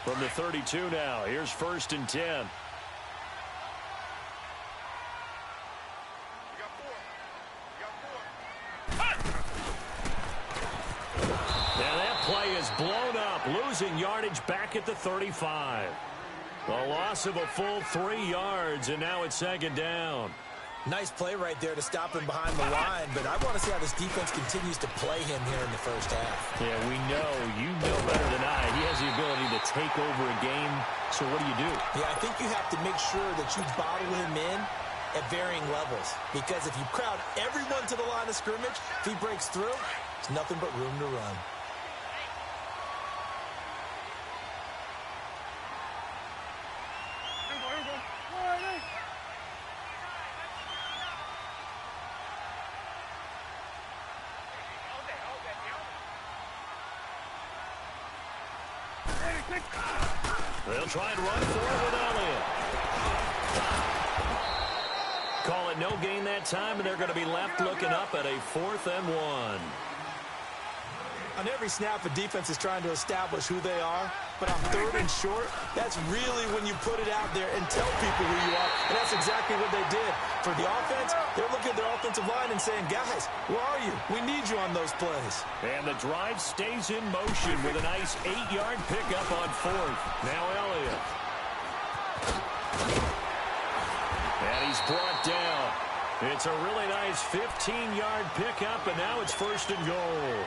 From the 32 now, here's 1st and 10. Play is blown up, losing yardage back at the 35. A loss of a full 3 yards, and now it's 2nd down. Nice play right there to stop him behind the line, but I want to see how this defense continues to play him here in the first half. Yeah, you know better than I. He has the ability to take over a game, so what do? Yeah, I think you have to make sure that you bottle him in at varying levels, because if you crowd everyone to the line of scrimmage, if he breaks through, there's nothing but room to run. They'll try and run for it with Elliott. Call it no gain that time, and they're going to be left looking up at a 4th and 1. On every snap, a defense is trying to establish who they are, but on 3rd and short, that's really when you put it out there and tell people who you are, and that's exactly what they did. For the offense, they're looking at their offensive line and saying, guys, where are you? We need you on those plays. And the drive stays in motion with a nice 8-yard pickup on 4th. Now Elliott. And he's brought down. It's a really nice 15-yard pickup, and now it's 1st and goal.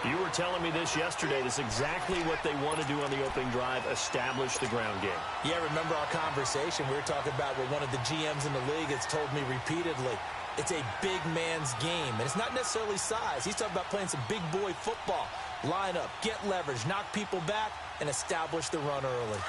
You were telling me this yesterday. This is exactly what they want to do on the opening drive, establish the ground game. Yeah, remember our conversation? We were talking about what one of the GMs in the league has told me repeatedly. It's a big man's game, and it's not necessarily size. He's talking about playing some big boy football. Line up, get leverage, knock people back, and establish the run early.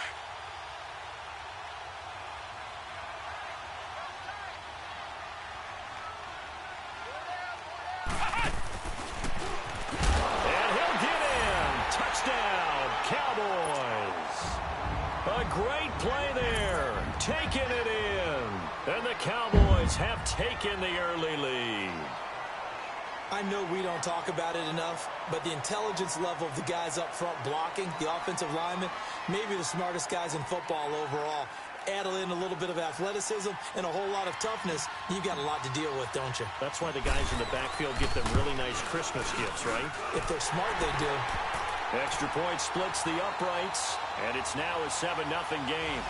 Great play there, taking it in, and the Cowboys have taken the early lead. I know we don't talk about it enough, but the intelligence level of the guys up front blocking, the offensive linemen, maybe the smartest guys in football overall. Add in a little bit of athleticism and a whole lot of toughness, you've got a lot to deal with, don't you? That's why the guys in the backfield get them really nice Christmas gifts, right? If they're smart, they do. Extra point splits the uprights, and it's now a 7-0 game.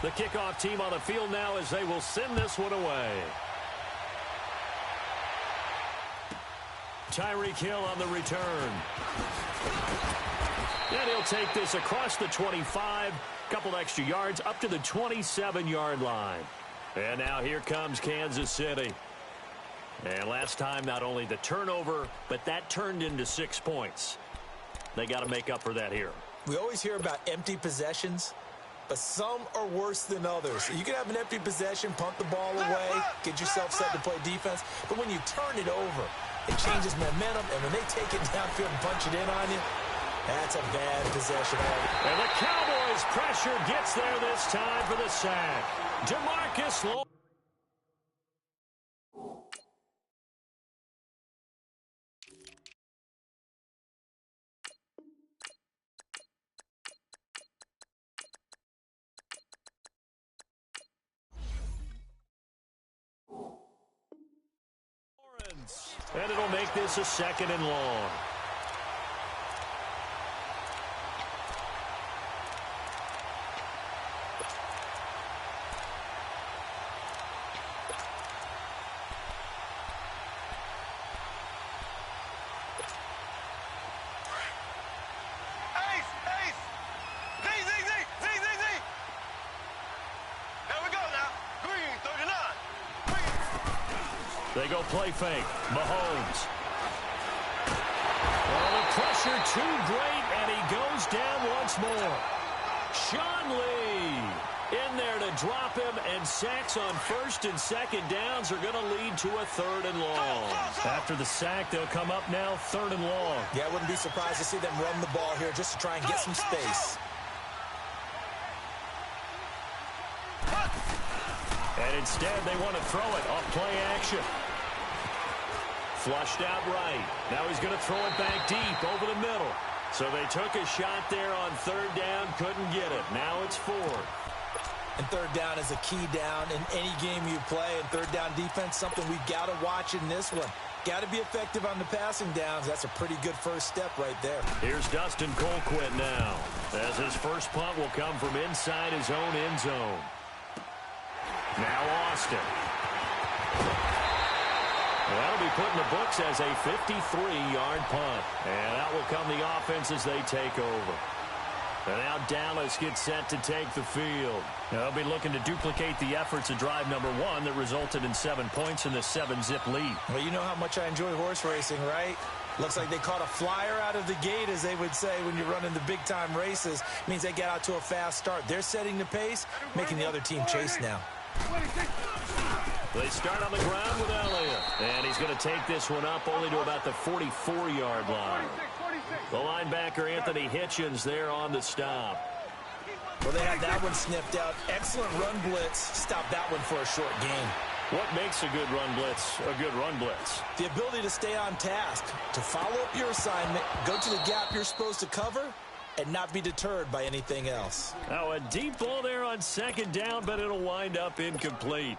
The kickoff team on the field now as they will send this one away. Tyreek Hill on the return. And he'll take this across the 25. Couple extra yards up to the 27-yard line. And now here comes Kansas City. And last time, not only the turnover, but that turned into 6 points. They got to make up for that here. We always hear about empty possessions, but some are worse than others. You can have an empty possession, punt the ball away, get yourself set to play defense, but when you turn it over, it changes momentum, and when they take it downfield and punch it in on you, that's a bad possession. And the Cowboys' pressure gets there this time for the sack. DeMarcus Lawrence. And it'll make this a 2nd and long. They go play fake. Mahomes. Oh, the pressure too great, and he goes down once more. Sean Lee in there to drop him, and sacks on first and second downs are going to lead to a 3rd and long. After the sack, they'll come up now 3rd and long. Yeah, I wouldn't be surprised to see them run the ball here just to try and get some space. And instead, they want to throw it off play action. Flushed out right. Now he's going to throw it back deep over the middle. So they took a shot there on 3rd down, couldn't get it. Now it's 4th. And 3rd down is a key down in any game you play. And 3rd down defense, something we've got to watch in this one. Got to be effective on the passing downs. That's a pretty good first step right there. Here's Dustin Colquitt now, as his first punt will come from inside his own end zone. Now Austin. That'll be put in the books as a 53-yard punt. And out will come the offense as they take over. And now Dallas gets set to take the field. They'll be looking to duplicate the efforts of drive number 1 that resulted in 7 points in the 7-zip lead. Well, you know how much I enjoy horse racing, right? Looks like they caught a flyer out of the gate, as they would say when you're running the big-time races. It means they get out to a fast start. They're setting the pace, making the other team chase now. They start on the ground with Elliott. And he's going to take this one up only to about the 44-yard line. The linebacker, Anthony Hitchens, there on the stop. Well, they had that one sniffed out. Excellent run blitz. Stopped that one for a short gain. What makes a good run blitz a good run blitz? The ability to stay on task, to follow up your assignment, go to the gap you're supposed to cover, and not be deterred by anything else. Now a deep ball there on 2nd down, but it'll wind up incomplete.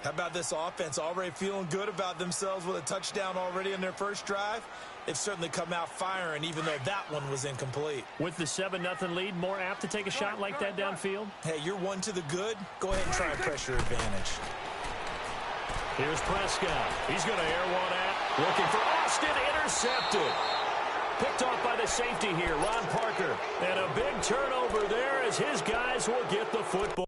How about this offense already feeling good about themselves with a touchdown already in their first drive? They've certainly come out firing, even though that one was incomplete. With the 7-0 lead, more apt to take a shot like that downfield? Hey, you're one to the good. Go ahead and try a pressure advantage. Here's Prescott. He's going to air one out. Looking for Austin. Intercepted. Picked off by the safety here, Ron Parker. And a big turnover there as his guys will get the football.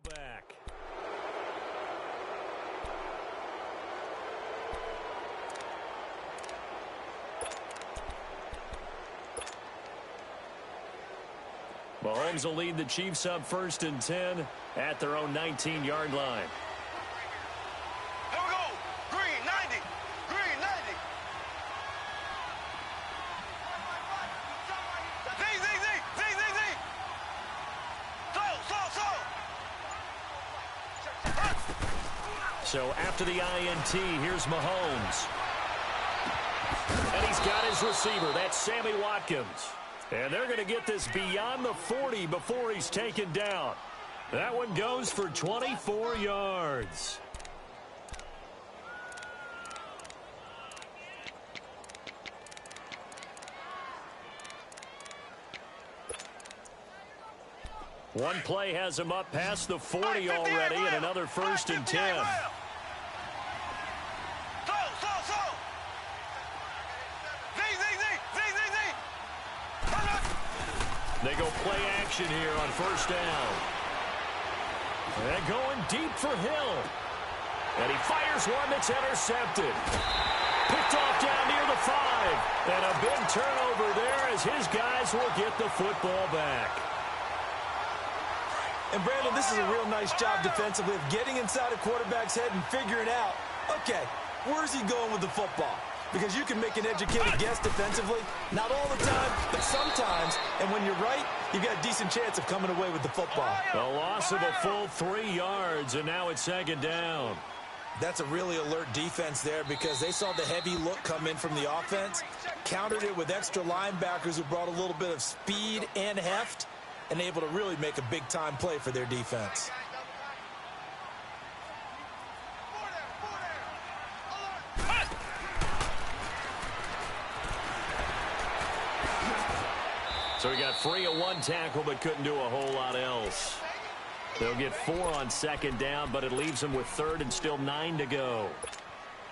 Back. Mahomes will lead the Chiefs up 1st and 10 at their own 19-yard line. Here we go. Green 90. Green 90. Z. So after the INT, here's Mahomes. And he's got his receiver. That's Sammy Watkins. And they're going to get this beyond the 40 before he's taken down. That one goes for 24 yards. One play has him up past the 40 already, and another 1st and 10. They go play action here on 1st down. And going deep for Hill. And he fires one that's intercepted. Picked off down near the 5. And a big turnover there as his guys will get the football back. And, Brandon, this is a real nice job defensively of getting inside a quarterback's head and figuring out, okay, where's he going with the football? Because you can make an educated guess defensively, not all the time, but sometimes. And when you're right, you've got a decent chance of coming away with the football. A loss of a full 3 yards, and now it's 2nd down. That's a really alert defense there because they saw the heavy look come in from the offense, countered it with extra linebackers who brought a little bit of speed and heft, and able to really make a big-time play for their defense. So he got free of one tackle but couldn't do a whole lot else. They'll get 4 on second down, but it leaves them with third and still 9 to go.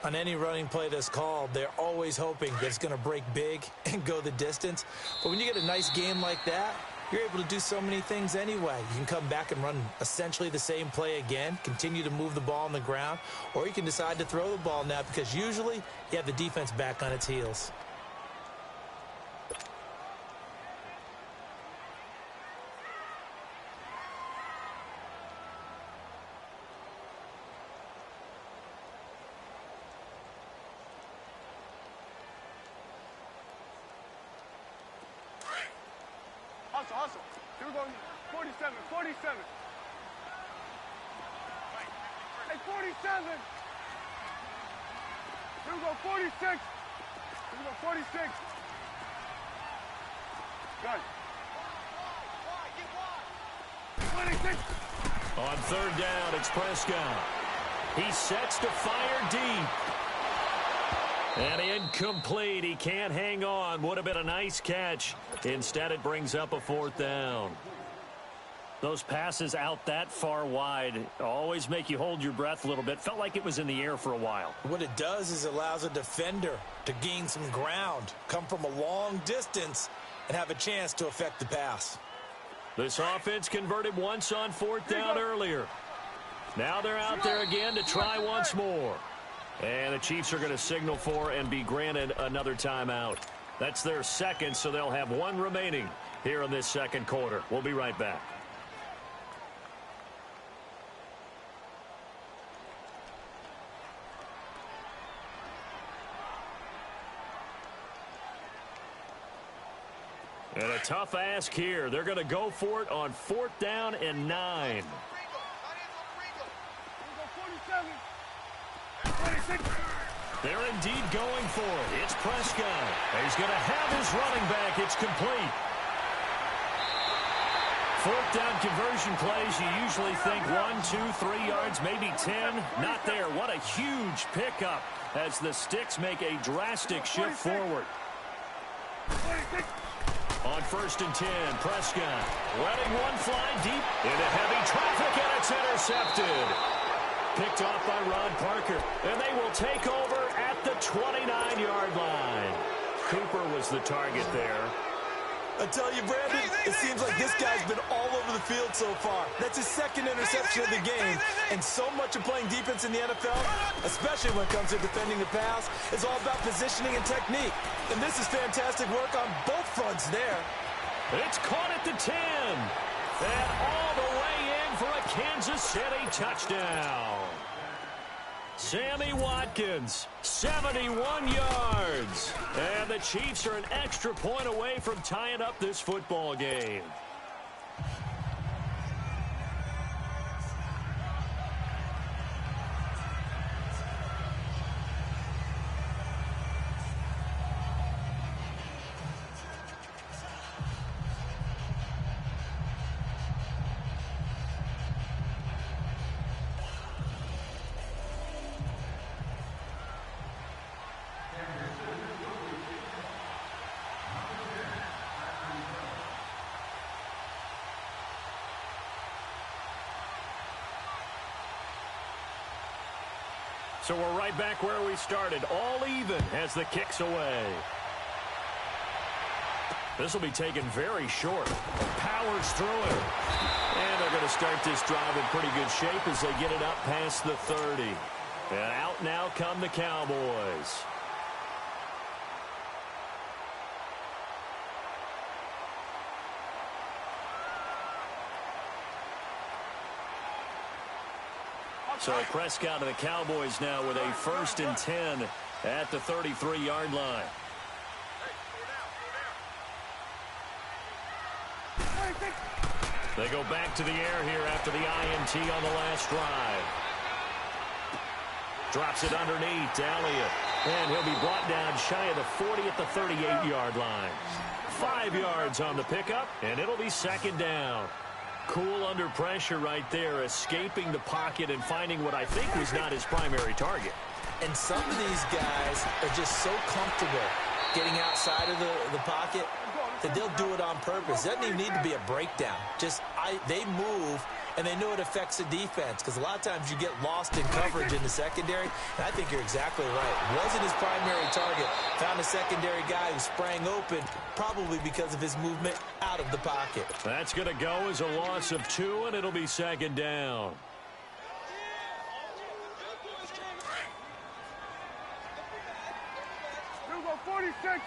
On any running play that's called, they're always hoping that it's going to break big and go the distance. But when you get a nice game like that, you're able to do so many things anyway. You can come back and run essentially the same play again, continue to move the ball on the ground, or you can decide to throw the ball now because usually you have the defense back on its heels. Hustle. Here we go. 47. Hey, 47. Here we go. 46. 46. Good. 26. On third down, it's Prescott. He sets to fire deep. And incomplete. He can't hang on. Would have been a nice catch. Instead, it brings up a 4th down. Those passes out that far wide always make you hold your breath a little bit. Felt like it was in the air for a while. What it does is it allows a defender to gain some ground, come from a long distance, and have a chance to affect the pass. This offense converted once on 4th down earlier. Now they're out there again to try once more. And the Chiefs are going to signal for and be granted another timeout. That's their second, so they'll have 1 remaining here in this second quarter. We'll be right back. And a tough ask here. They're going to go for it on 4th down and 9. They're indeed going for it. It's Prescott. He's going to have his running back. It's complete. 4th down conversion plays, you usually think 1, 2, 3 yards, maybe 10. Not there. What a huge pickup as the Sticks make a drastic shift forward. On 1st and 10, Prescott letting one fly deep into heavy traffic, and it's intercepted. Picked off by Ron Parker, and they will take over at the 29-yard line. Cooper was the target there. I tell you, Brandon, it seems like this guy's been all over the field so far. That's his second interception of the game, and so much of playing defense in the NFL, especially when it comes to defending the pass, is all about positioning and technique. And this is fantastic work on both fronts there. It's caught at the 10, and all the way in for a Kansas City touchdown. Sammy Watkins, 71 yards. And the Chiefs are an extra point away from tying up this football game. So we're right back where we started, all even as the kick's away. This will be taken very short. Powers through it. And they're going to start this drive in pretty good shape as they get it up past the 30. And out now come the Cowboys. So Prescott and the Cowboys now with a 1st and 10 at the 33-yard line. They go back to the air here after the INT on the last drive. Drops it underneath to Elliott. And he'll be brought down shy of the 40 at the 38-yard line. 5 yards on the pickup, and it'll be 2nd down. Cool under pressure right there, escaping the pocket and finding what I think was not his primary target. And some of these guys are just so comfortable getting outside of the pocket that they'll do it on purpose. It doesn't even need to be a breakdown. They move, and they know it affects the defense, because a lot of times you get lost in coverage in the secondary, and I think you're exactly right. Wasn't his primary target. Found a secondary guy who sprang open, probably because of his movement out of the pocket. That's going to go as a loss of 2, and it'll be second down. You go 46.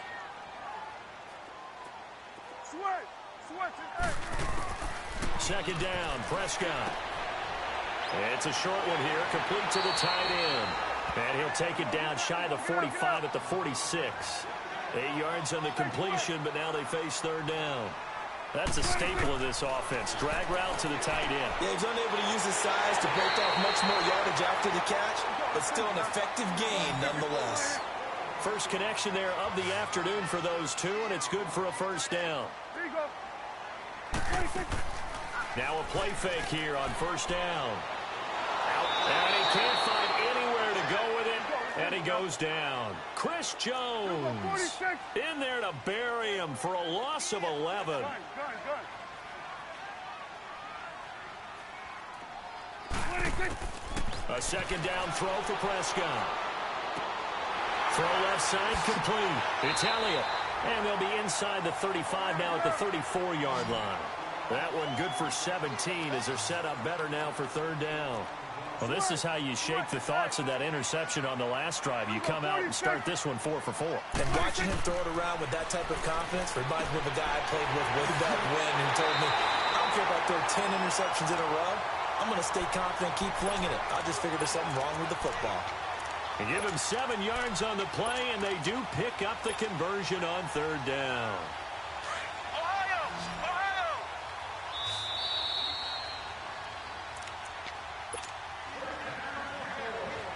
Second down, Prescott. It's a short one here, complete to the tight end. And he'll take it down shy of the 45 at the 46. 8 yards on the completion, but now they face third down. That's a staple of this offense. Drag route to the tight end. Yeah, he's unable to use his size to break off much more yardage after the catch, but still an effective gain nonetheless. First connection there of the afternoon for those two, and it's good for a first down. Now a play fake here on first down. And he can't find anywhere to go with it, and he goes down. Chris Jones in there to bury him for a loss of 11. A second down throw for Prescott. Throw left side complete. It's Elliott. And they'll be inside the 35 now at the 34-yard line. That one good for 17 as they're set up better now for third down. Well, this is how you shake the thoughts of that interception on the last drive. You come out and start this one 4 for 4. And watching him throw it around with that type of confidence reminds me of a guy I played with way back when who told me, I don't care if I throw 10 interceptions in a row. I'm going to stay confident, keep flinging it. I just figured there's something wrong with the football. And give him 7 yards on the play, and they do pick up the conversion on third down. Ohio!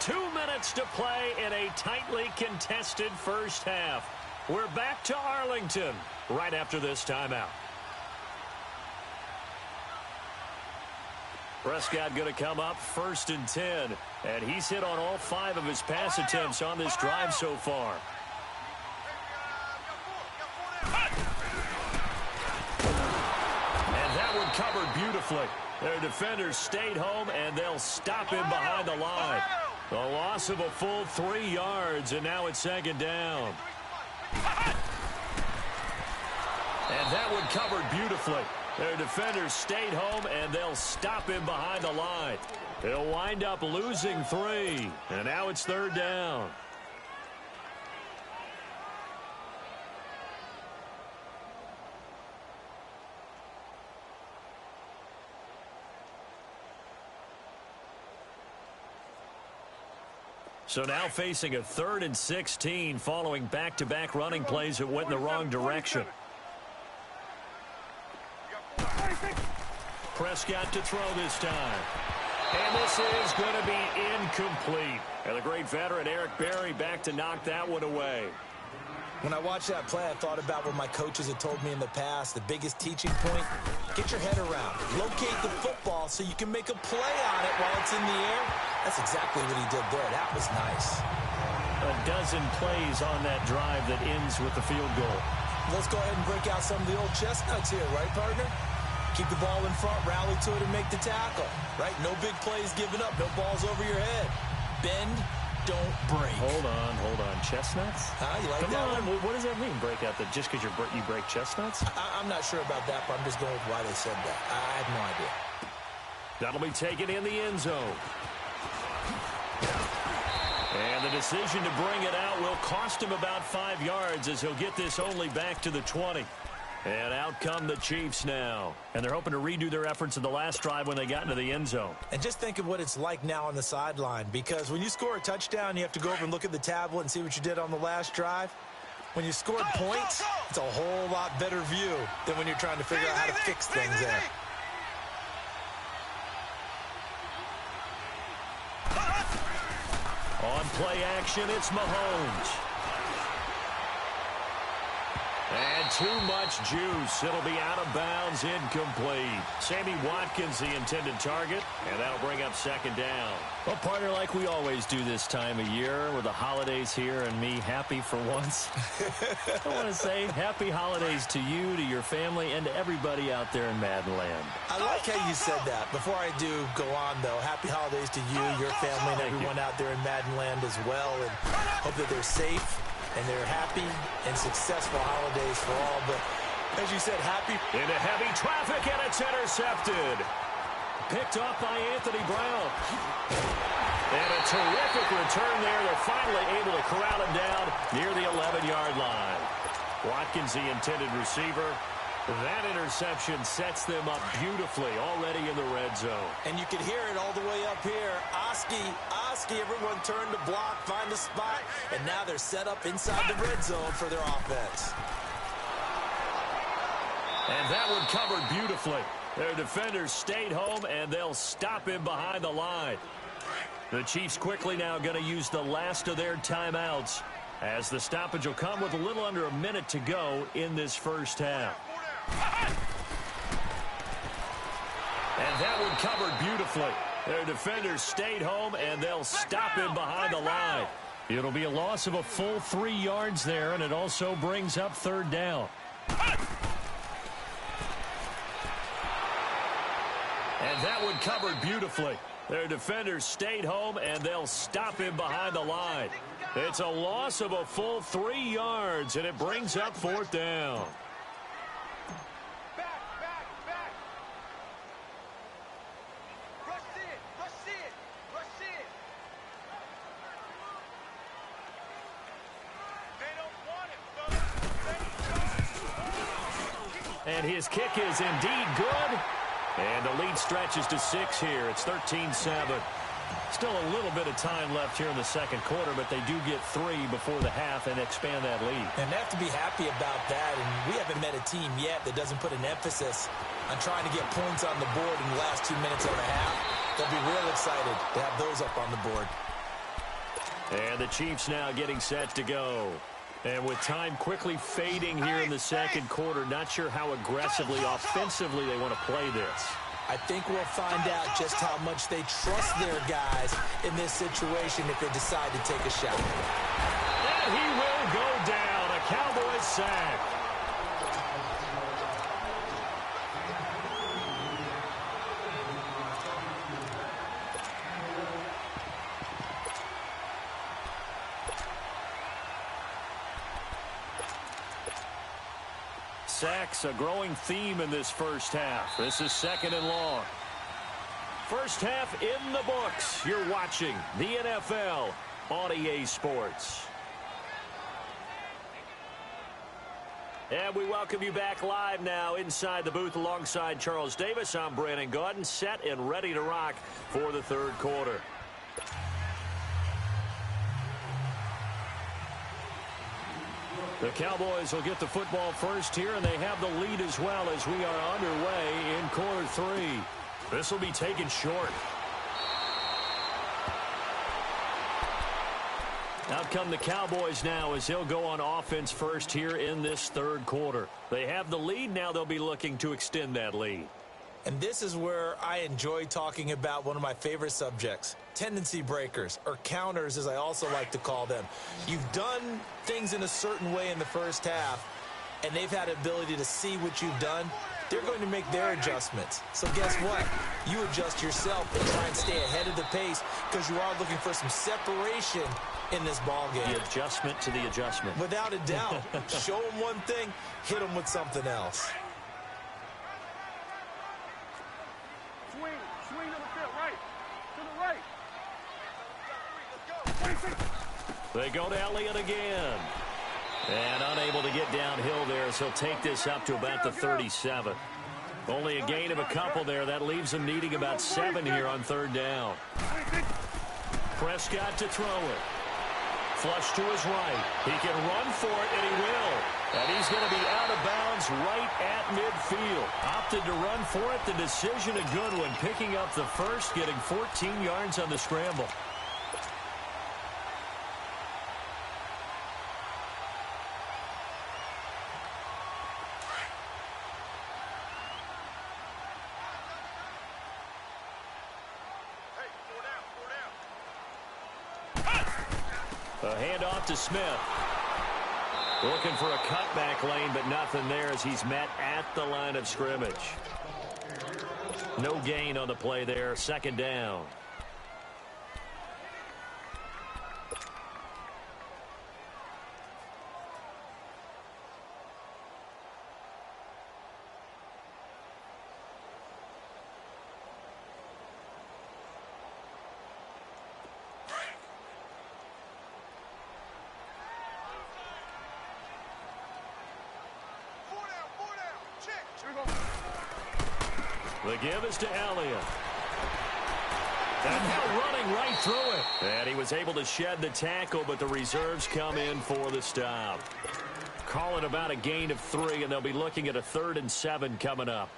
2 minutes to play in a tightly contested first half. We're back to Arlington right after this timeout. Prescott going to come up 1st and 10, and he's hit on all 5 of his pass attempts on this drive so far. And that one covered beautifully. Their defenders stayed home, and they'll stop him behind the line. The loss of a full 3 yards, and now it's second down. And that one covered beautifully. Their defenders stayed home, and they'll stop him behind the line. They'll wind up losing 3, and now it's third down. So now facing a 3rd and 16 following back-to-back running plays that went in the wrong direction. Prescott to throw this time. And this is going to be incomplete. And the great veteran Eric Berry back to knock that one away. When I watched that play, I thought about what my coaches had told me in the past. The biggest teaching point, get your head around. Locate the football so you can make a play on it while it's in the air. That's exactly what he did there. That was nice. A dozen plays on that drive that ends with the field goal. Let's go ahead and break out some of the old chestnuts here, right, partner? Keep the ball in front, rally to it, and make the tackle, right? No big plays given up, no balls over your head. Bend, don't break. Hold on. Chestnuts? You like Come that on. one? What does that mean, break out? Just because you break chestnuts? I'm not sure about that, but I'm just going with why they said that. I have no idea. That'll be taken in the end zone. And the decision to bring it out will cost him about 5 yards as he'll get this only back to the 20. And out come the Chiefs now. And they're hoping to redo their efforts in the last drive when they got into the end zone. And just think of what it's like now on the sideline, because when you score a touchdown, you have to go over and look at the tablet and see what you did on the last drive. When you scored points, it's a whole lot better view than when you're trying to figure out how to fix things there. On play action, it's Mahomes. And too much juice. It'll be out of bounds, incomplete. Sammy Watkins, the intended target, and that'll bring up second down. Well, partner, like we always do this time of year with the holidays here and me happy for once. I want to say happy holidays to you, to your family, and to everybody out there in Madden land. I like how you said that. Before I do go on, though, happy holidays to you, your family, and everyone out there in Madden land as well. And hope that they're safe and they're happy and successful holidays for all. But as you said, happy. Into heavy traffic, and it's intercepted. Picked off by Anthony Brown. And a terrific return there. They're finally able to corral him down near the 11-yard line. Watkins, the intended receiver. That interception sets them up beautifully already in the red zone. And you can hear it all the way up here. Oski, everyone turned to block, find the spot, and now they're set up inside the red zone for their offense. And that one covered beautifully. Their defenders stayed home, and they'll stop him behind the line. The Chiefs quickly now going to use the last of their timeouts, as the stoppage will come with a little under a minute to go in this first half. And that one covered beautifully. Their defenders stayed home, and they'll stop him behind the line. It'll be a loss of a full 3 yards there, and it also brings up third down. And that one covered beautifully. Their defenders stayed home, and they'll stop him behind the line. It's a loss of a full 3 yards, and it brings up fourth down. And his kick is indeed good. And the lead stretches to 6 here. It's 13-7. Still a little bit of time left here in the second quarter, but they do get 3 before the half and expand that lead. And they have to be happy about that. And we haven't met a team yet that doesn't put an emphasis on trying to get points on the board in the last 2 minutes of the half. They'll be real excited to have those up on the board. And the Chiefs now getting set to go. And with time quickly fading here in the second quarter, not sure how aggressively, offensively they want to play this. I think we'll find out just how much they trust their guys in this situation if they decide to take a shot. And he will go down. A Cowboys sack. Sacks, a growing theme in this first half. This is second and long. First half in the books. You're watching the NFL on EA Sports. And we welcome you back live now inside the booth alongside Charles Davis. I'm Brandon Gaudin, set and ready to rock for the third quarter. The Cowboys will get the football first here, and they have the lead as well as we are underway in quarter 3. This will be taken short. Out come the Cowboys now as they'll go on offense first here in this third quarter. They have the lead. Now they'll be looking to extend that lead. And this is where I enjoy talking about one of my favorite subjects, tendency breakers, or counters as I also like to call them. You've done things in a certain way in the first half, and they've had the ability to see what you've done. They're going to make their adjustments. So guess what? You adjust yourself and try and stay ahead of the pace because you are looking for some separation in this ball game. The adjustment to the adjustment. Without a doubt. Show them one thing, hit them with something else. Swing to the field, right. To the right. They go to Elliott again. And unable to get downhill there, so he'll take this up to about the 37. Only a gain of a couple there. That leaves them needing about 7 here on third down. Prescott to throw it. Flush to his right. He can run for it, and he will. And he's going to be out of bounds right at midfield. Opted to run for it. The decision a good one. Picking up the first, getting 14 yards on the scramble. A handoff to Smith. Looking for a cutback lane, but nothing there as he's met at the line of scrimmage. No gain on the play there. Second down. The give is to Elliott. And now running right through it. And he was able to shed the tackle, but the reserves come in for the stop. Call it about a gain of 3, and they'll be looking at a 3rd and 7 coming up.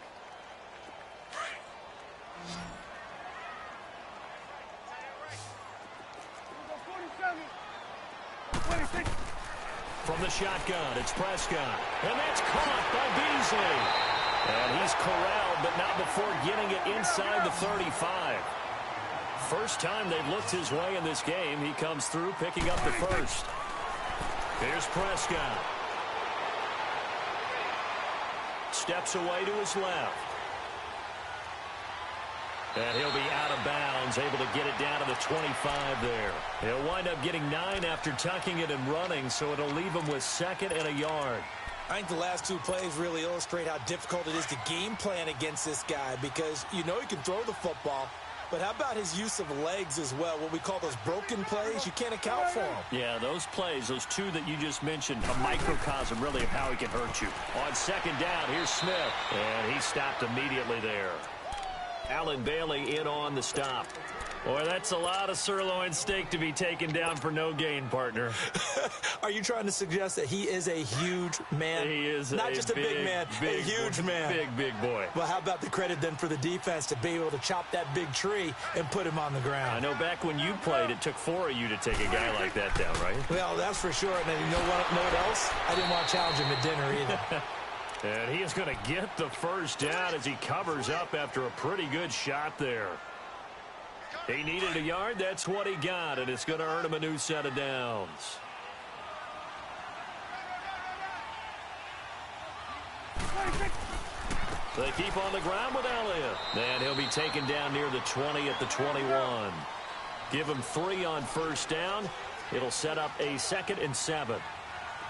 From the shotgun, it's Prescott. And that's caught by Beasley. And he's corralled, but not before getting it inside the 35. First time they've looked his way in this game. He comes through, picking up the first. Here's Prescott. Steps away to his left. And he'll be out of bounds, able to get it down to the 25 there. He'll wind up getting 9 after tucking it and running, so it'll leave him with 2nd and a yard. I think the last 2 plays really illustrate how difficult it is to game plan against this guy because you know he can throw the football, but how about his use of legs as well? What we call those broken plays, you can't account for them. Yeah, those plays, those 2 that you just mentioned, a microcosm really of how he can hurt you. On 2nd down, here's Smith, and he stopped immediately there. Allen Bailey in on the stop. Boy, that's a lot of sirloin steak to be taken down for no gain, partner. Are you trying to suggest that he is a huge man? He is not just a big man, a huge man. Big boy. Well, how about the credit then for the defense to be able to chop that big tree and put him on the ground? I know back when you played, it took 4 of you to take a guy like that down, right? Well, that's for sure. And then you know what else? I didn't want to challenge him at dinner either. And he is going to get the first down as he covers up after a pretty good shot there. He needed a yard. That's what he got, and it's going to earn him a new set of downs. They keep on the ground with Elliott. And he'll be taken down near the 20 at the 21. Give him 3 on first down. It'll set up a 2nd and 7.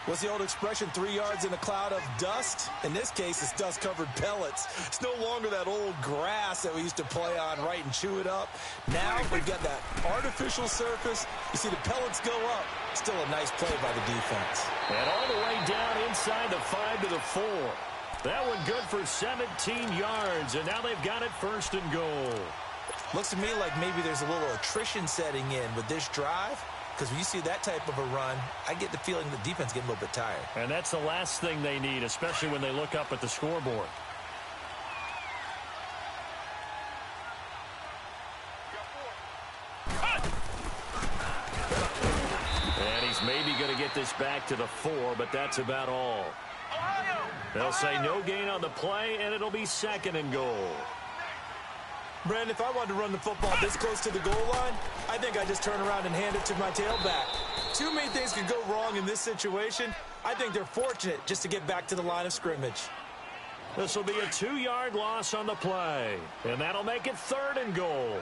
What's the old expression, 3 yards in a cloud of dust? In this case, it's dust-covered pellets. It's no longer that old grass that we used to play on, right, and chew it up. Now we've got that artificial surface. You see the pellets go up. Still a nice play by the defense. And all the way down inside the 5 to the 4. That one good for 17 yards, and now they've got it 1st and goal. Looks to me like maybe there's a little attrition setting in with this drive. Because when you see that type of a run, I get the feeling the defense getting a little bit tired. And that's the last thing they need, especially when they look up at the scoreboard. And he's maybe going to get this back to the 4, but that's about all. They'll say no gain on the play, and it'll be 2nd and goal. Brandon, if I wanted to run the football this close to the goal line, I think I just turn around and hand it to my tailback. Too many things could go wrong in this situation. I think they're fortunate just to get back to the line of scrimmage. This will be a 2-yard loss on the play, and that'll make it 3rd and goal.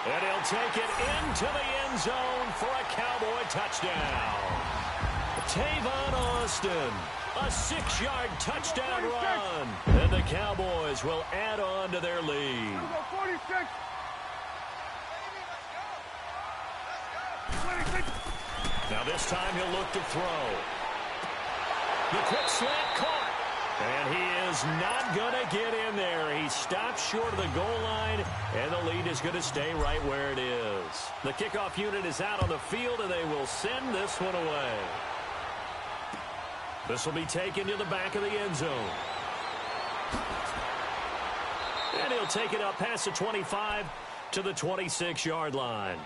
And he'll take it into the end zone for a Cowboy touchdown. Tavon Austin, a 6-yard touchdown run. And the Cowboys will add on to their lead. Now this time he'll look to throw. The quick slant caught. And he is not going to get in there. He stops short of the goal line, and the lead is going to stay right where it is. The kickoff unit is out on the field, and they will send this one away. This will be taken to the back of the end zone. And he'll take it up past the 25 to the 26-yard line.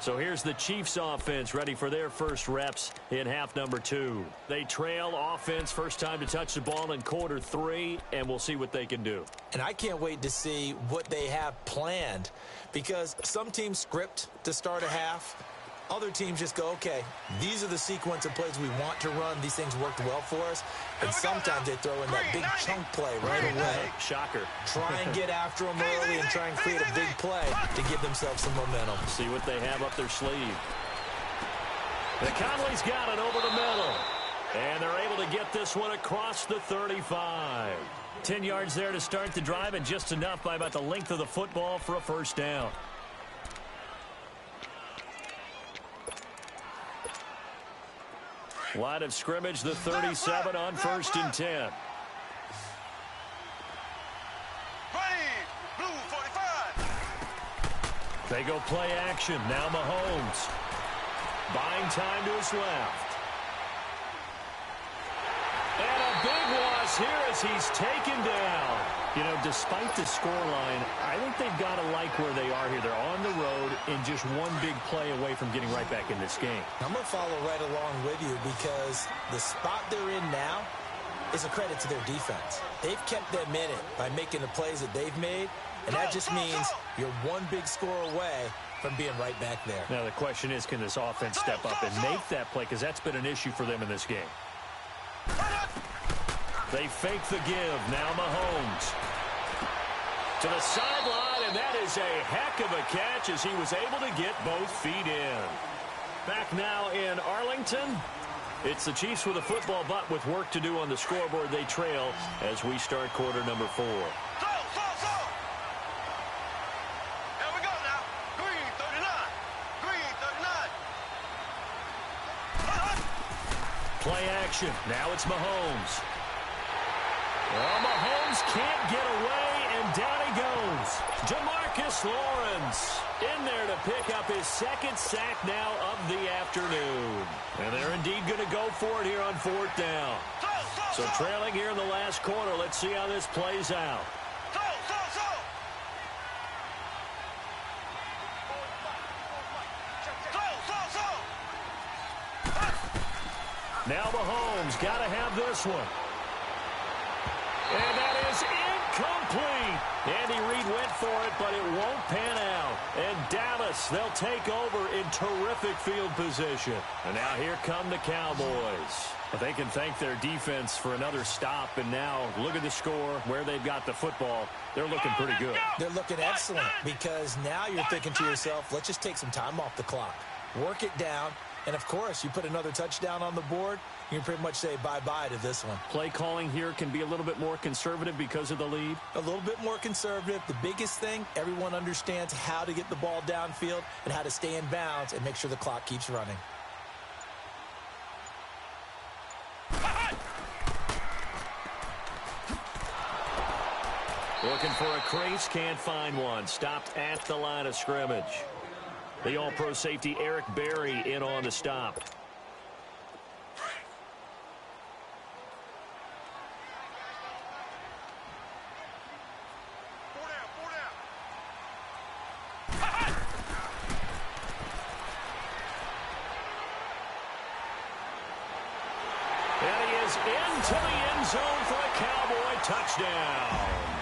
So here's the Chiefs offense ready for their first reps in half number 2. They trail offense, first time to touch the ball in quarter 3, and we'll see what they can do. And I can't wait to see what they have planned, because some teams script to start a half. Other teams just go, okay, these are the sequence of plays we want to run. These things worked well for us. And sometimes they throw in that big chunk play right away. Shocker. Try and get after them early and try and create a big play to give themselves some momentum. See what they have up their sleeve. And Conley's got it over the middle. And they're able to get this one across the 35. 10 yards there to start the drive, and just enough by about the length of the football for a first down. Line of scrimmage, the 37 on 1st and 10. Blue 45. They go play action. Now Mahomes. Buying time to his left. And a big loss here as he's taken down. You know, despite the scoreline, I think they've got to like where they are here. They're on the road and just one big play away from getting right back in this game. I'm going to follow right along with you, because the spot they're in now is a credit to their defense. They've kept them in it by making the plays that they've made, and that just means you're one big score away from being right back there. Now the question is, can this offense step up and make that play, because that's been an issue for them in this game. They fake the give. Now Mahomes to the sideline, and that is a heck of a catch as he was able to get both feet in. Back now in Arlington. It's the Chiefs with a football, but with work to do on the scoreboard. They trail as we start quarter number 4. Here we go now. Green 39. Green 39. Play action. Now it's Mahomes. Well, Mahomes can't get away, and down he goes. Jamarcus Lawrence in there to pick up his second sack now of the afternoon. And they're indeed going to go for it here on 4th down. So trailing here in the last quarter. Let's see how this plays out. Now Mahomes got to have this one. And that is incomplete. Andy Reid went for it, but it won't pan out. And Dallas, they'll take over in terrific field position. And now here come the Cowboys. But they can thank their defense for another stop. And now look at the score, where they've got the football. They're looking pretty good. They're looking excellent, because now you're thinking to yourself, let's just take some time off the clock. Work it down. And, of course, you put another touchdown on the board, you can pretty much say bye-bye to this one. Play calling here can be a little bit more conservative because of the lead. A little bit more conservative. The biggest thing, everyone understands how to get the ball downfield and how to stay in bounds and make sure the clock keeps running. Looking for a crease, can't find one. Stopped at the line of scrimmage. The all-pro safety Eric Berry in on the stop. And he is into the end zone for a Cowboy touchdown.